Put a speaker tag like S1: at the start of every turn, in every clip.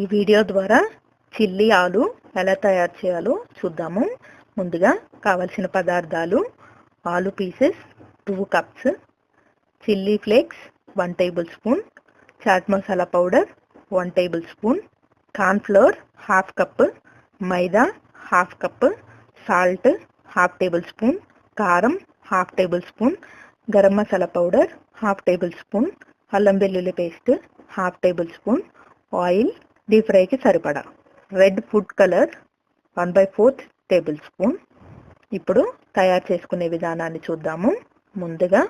S1: ఈ వీడియో ద్వారా చిల్లీ ఆలు ఎలా తయారు చేయాలో చూద్దాము. ముందుగా కావలసిన పదార్థాలు: ఆలు pieces 2 cups, chilli flakes 1 tablespoon, chaat masala powder 1 tablespoon, corn flour 1/2 cup, maida 1/2 cup, salt 1/2 tablespoon, కారం 1/2 tablespoon, garam masala powder 1/2 tablespoon, అల్లం వెల్లుల్లి paste 1/2 tablespoon, oil deep ఫ్రైకి సరిపడా, red food colour 1/4 tablespoon. ఇప్పుడు తయారు చేసుకునే విధానాన్ని చూద్దాము. ముందుగా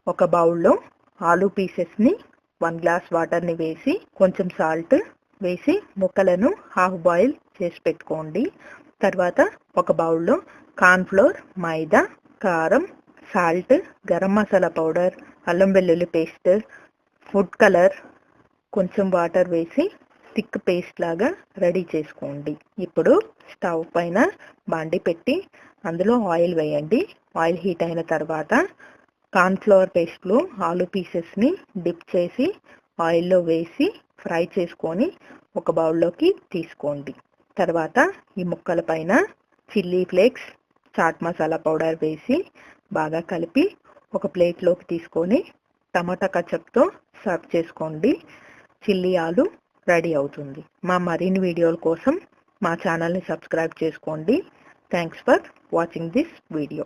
S1: ఒక బౌల్లో ఆలు పీసెస్ని 1 గ్లాస్ వాటర్ని వేసి కొంచెం సాల్ట్ వేసి ముక్కలను హాఫ్ బాయిల్ చేసి పెట్టుకోండి. తర్వాత ఒక బౌల్లో కార్న్ ఫ్లోర్, మైదా, కారం, సాల్ట్, గరం మసాలా పౌడర్, అల్లం వెల్లుల్లి పేస్ట్, ఫుడ్ కలర్, కొంచెం వాటర్ వేసి థిక్ పేస్ట్ లాగా రెడీ చేసుకోండి. ఇప్పుడు స్టవ్ పైన బాండి పెట్టి అందులో ఆయిల్ వేయండి. ఆయిల్ హీట్ అయిన తర్వాత కార్న్ ఫ్లోర్ పేస్ట్లో ఆలు పీసెస్ని డిప్ చేసి ఆయిల్లో వేసి ఫ్రై చేసుకొని ఒక బౌల్లోకి తీసుకోండి. తర్వాత ఈ ముక్కల పైన chilli flakes, chaat masala powder వేసి బాగా కలిపి ఒక ప్లేట్లోకి తీసుకొని టమాటా కచప్తో సర్వ్ చేసుకోండి. చిల్లీ ఆలు రెడీ అవుతుంది. మా మరిన్ని వీడియోల కోసం మా ఛానల్ని సబ్స్క్రైబ్ చేసుకోండి. Thanks for watching this video.